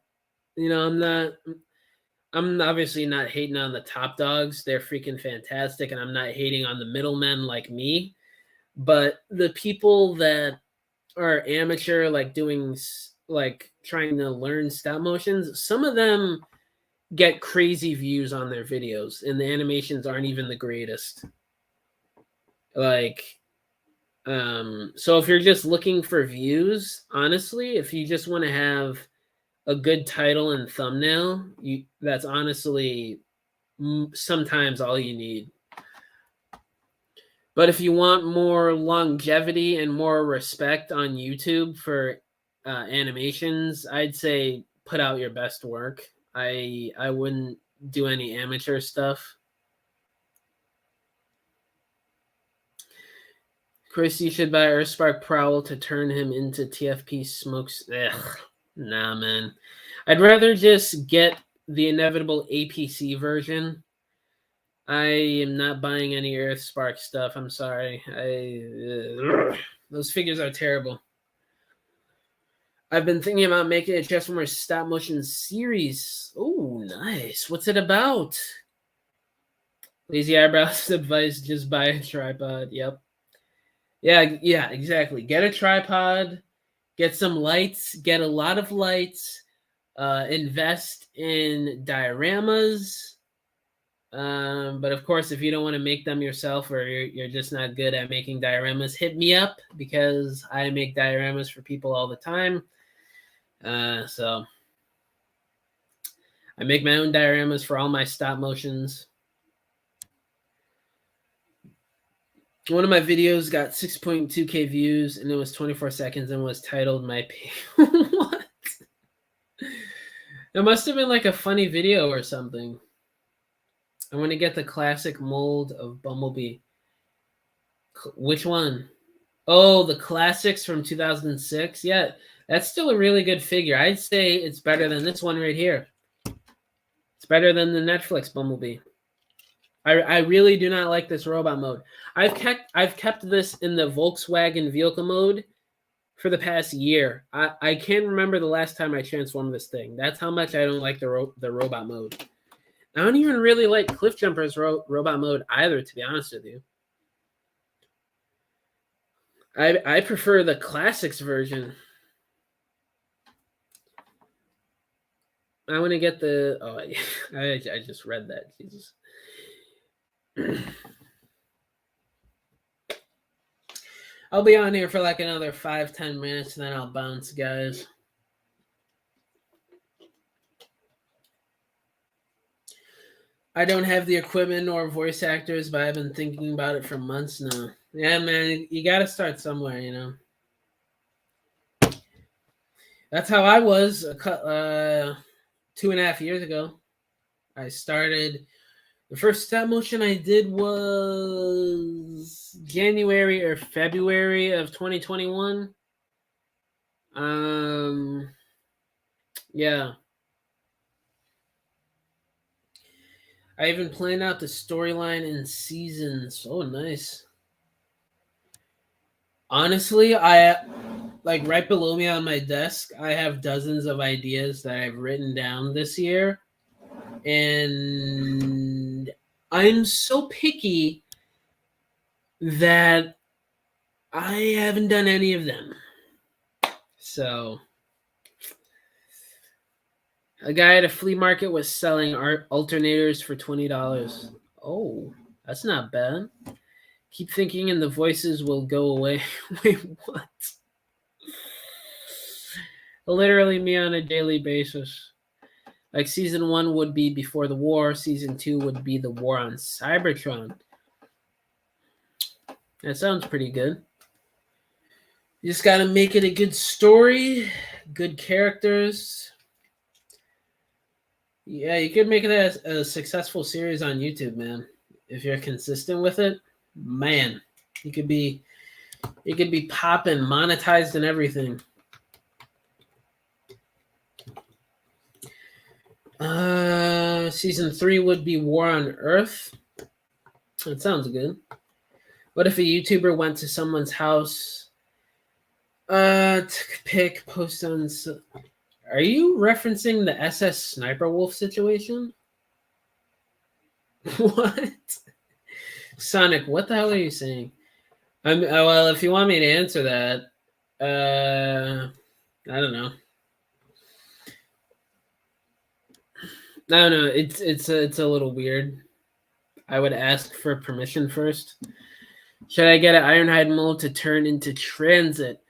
I'm obviously not hating on the top dogs. They're freaking fantastic, and I'm not hating on the middlemen like me. But the people that are amateur, like doing, like trying to learn stop motions, some of them get crazy views on their videos, and the animations aren't even the greatest. Like, so if you're just looking for views, honestly, if you just want to have a good title and thumbnail, that's honestly sometimes all you need. But if you want more longevity and more respect on YouTube for animations, I'd say put out your best work. I wouldn't do any amateur stuff. Chris, you should buy Earthspark Prowl to turn him into TFP smokes. Ugh, nah, man. I'd rather just get the inevitable APC version. I am not buying any Earthspark stuff. I'm sorry. Those figures are terrible. I've been thinking about making a Transformers stop motion series. Oh, nice. What's it about? Lazy eyebrows advice: just buy a tripod. Yep. Yeah, exactly. Get a tripod, get some lights, get a lot of lights, invest in dioramas. But of course, if you don't want to make them yourself, or you're just not good at making dioramas, hit me up, because I make dioramas for people all the time. So I make my own dioramas for all my stop motions. One of my videos got 6.2K views, and it was 24 seconds and was titled "My Pig." What? It must have been like a funny video or something. I want to get the classic mold of Bumblebee. Which one? Oh, the classics from 2006. Yeah, that's still a really good figure. I'd say it's better than this one right here. It's better than the Netflix Bumblebee. I really do not like this robot mode. I've kept this in the Volkswagen vehicle mode for the past year. I can't remember the last time I transformed this thing. That's how much I don't like the robot mode. I don't even really like Cliffjumper's robot mode either, to be honest with you. I prefer the classics version. I want to get the. Oh, I just read that. Jesus. I'll be on here for like another 5-10 minutes, and then I'll bounce, guys. I don't have the equipment or voice actors, but I've been thinking about it for months now. Yeah, man, you got to start somewhere, you know. That's how I was 2.5 years ago. I started. The first stop motion I did was January or February of 2021. Yeah. I even planned out the storyline in seasons. Oh, nice. Honestly, I like right below me on my desk, I have dozens of ideas that I've written down this year. And I'm so picky that I haven't done any of them. So, a guy at a flea market was selling alternators for $20. Oh, that's not bad. Keep thinking and the voices will go away. Wait, what? Literally me on a daily basis. Like season 1 would be before the war, season 2 would be the war on Cybertron. That sounds pretty good. You just gotta make it a good story, good characters. Yeah, you could make it a successful series on YouTube, man. If you're consistent with it, man, you could be popping, monetized, and everything. Season 3 would be War on Earth. That sounds good. What if a YouTuber went to someone's house? Took a pic, post on. Are you referencing the SS Sniper Wolf situation? What? Sonic, what the hell are you saying? Well, if you want me to answer that, I don't know. No, it's a little weird. I would ask for permission first. Should I get an Ironhide mold to turn into transit?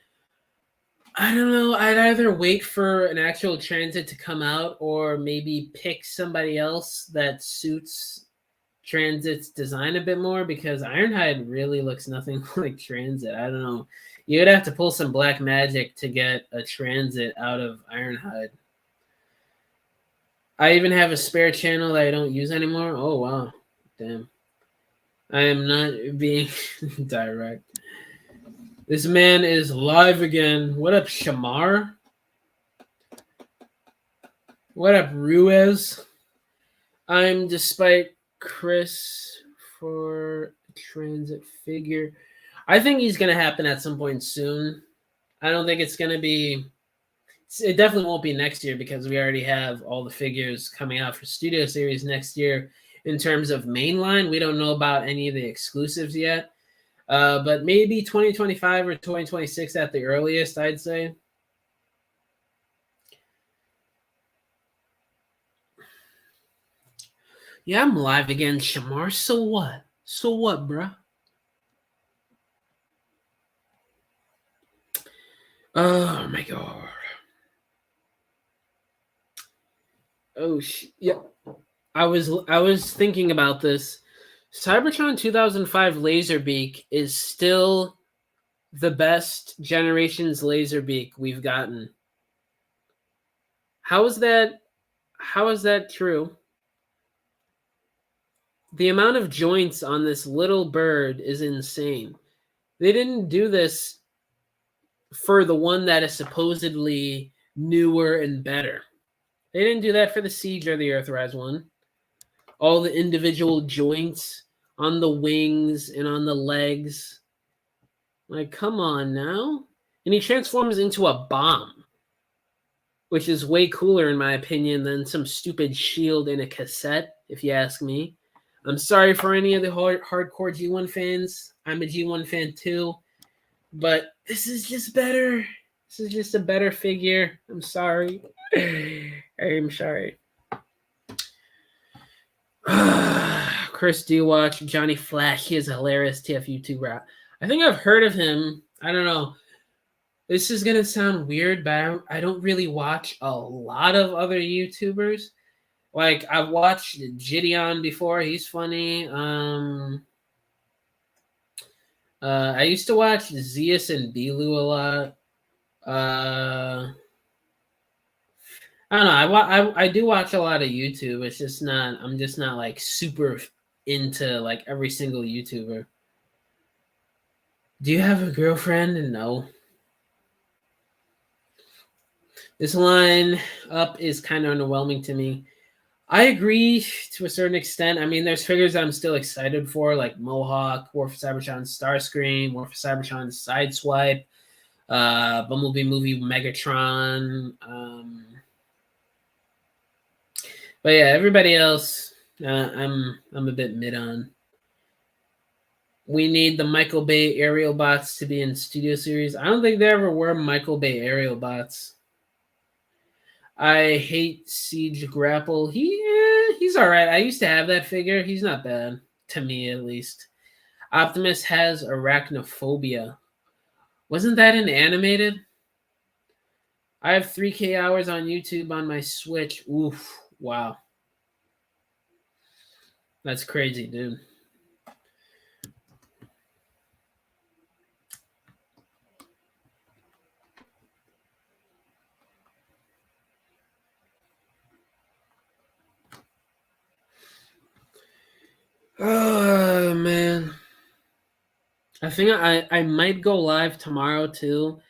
I don't know. I'd either wait for an actual transit to come out or maybe pick somebody else that suits Transit's design a bit more, because Ironhide really looks nothing like Transit. I don't know. You'd have to pull some black magic to get a Transit out of Ironhide. I even have a spare channel that I don't use anymore. Oh, wow. Damn. I am not being direct. This man is live again. What up, Shamar? What up, Ruiz? I'm despite Chris for transit figure. I think he's going to happen at some point soon. I don't think it's going to be... It definitely won't be next year, because we already have all the figures coming out for Studio Series next year. In terms of mainline, we don't know about any of the exclusives yet. But maybe 2025 or 2026 at the earliest, I'd say. Yeah, I'm live again, Shamar. So what? So what, bruh? Oh my god. Oh yeah. I was thinking about this. Cybertron 2005 Laserbeak is still the best Generations Laserbeak we've gotten. How is that? How is that true? The amount of joints on this little bird is insane. They didn't do this for the one that is supposedly newer and better. They didn't do that for the Siege or the Earthrise one. All the individual joints on the wings and on the legs. Like, come on now. And he transforms into a bomb, which is way cooler, in my opinion, than some stupid shield in a cassette, if you ask me. I'm sorry for any of the hardcore G1 fans. I'm a G1 fan too. But this is just better. This is just a better figure. I'm sorry. I'm sorry. Chris, do you watch Johnny Flash? He is a hilarious TF YouTuber. I think I've heard of him. I don't know. This is gonna sound weird, but I don't really watch a lot of other YouTubers. Like, I've watched Gideon before. He's funny. I used to watch Zeus and Bilu a lot. I don't know. I do watch a lot of YouTube. It's just not. I'm just not like super into like every single YouTuber. Do you have a girlfriend? No. This line up is kind of underwhelming to me. I agree to a certain extent. I mean, there's figures that I'm still excited for, like Mohawk, War for Cybertron, Starscream, War for Cybertron, Sideswipe, Bumblebee movie, Megatron. But yeah, everybody else, I'm a bit mid on. We need the Michael Bay aerial bots to be in Studio Series. I don't think there ever were Michael Bay aerial bots. I hate Siege Grapple. He's all right. I used to have that figure. He's not bad, to me at least. Optimus has arachnophobia. Wasn't that an animated? I have 3K hours on YouTube on my Switch. Oof. Wow. That's crazy, dude. Oh, man. I think I might go live tomorrow, too.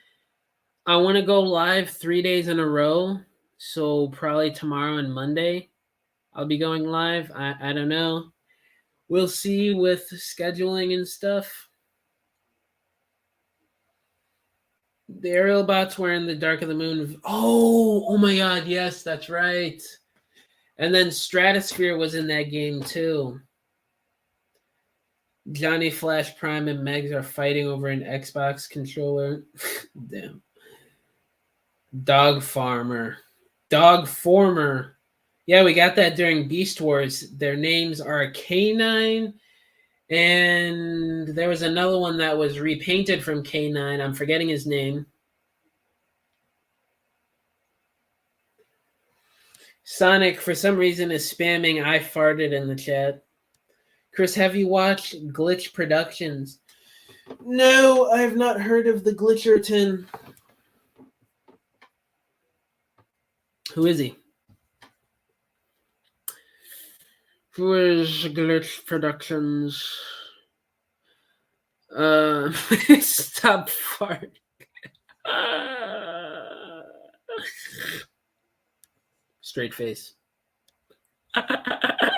I want to go live 3 days in a row. So probably tomorrow and Monday I'll be going live. I don't know. We'll see with scheduling and stuff. The aerial bots were in the Dark of the Moon. Oh my God, yes, that's right. And then Stratosphere was in that game too. Johnny Flash Prime and Megs are fighting over an Xbox controller. Damn. Dog Farmer. Dog Former. Yeah, we got that during Beast Wars. Their names are K9, and there was another one that was repainted from K9. I'm forgetting his name. Sonic, for some reason, is spamming I farted in the chat. Chris, have you watched Glitch Productions? No, I have not heard of the Glitcherton. Who is he? Who is Glitch Productions? Stop farting. Straight face. I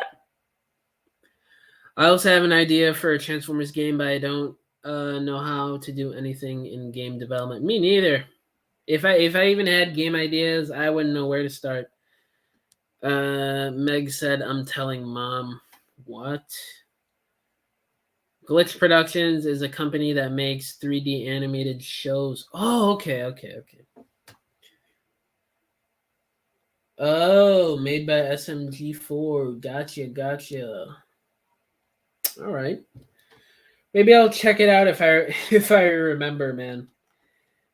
also have an idea for a Transformers game, but I don't know how to do anything in game development. Me neither. If I even had game ideas, I wouldn't know where to start. Meg said, "I'm telling mom." What? Glitch Productions is a company that makes 3D animated shows. Oh, okay. Oh, made by SMG4. Gotcha. All right. Maybe I'll check it out if I remember, man.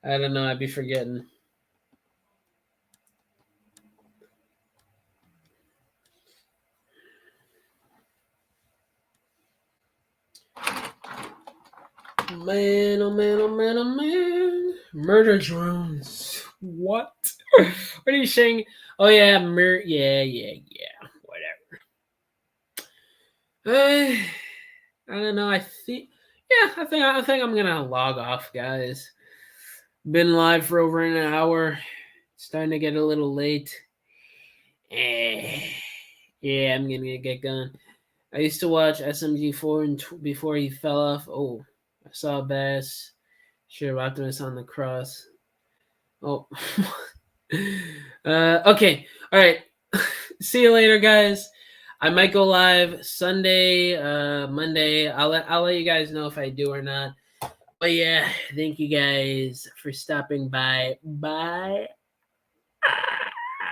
I don't know. I'd be forgetting. Man, oh man. Murder drones. What? What are you saying? Oh yeah, yeah. Whatever. I don't know. I think I'm gonna log off, guys. Been live for over an hour. It's starting to get a little late. Yeah, I'm gonna get going. I used to watch SMG4 and before he fell off. Oh, I saw Bass. Sure, Optimus on the cross. Oh. Okay. All right. See you later, guys. I might go live Sunday, Monday. I'll let you guys know if I do or not. But yeah, thank you guys for stopping by. Bye.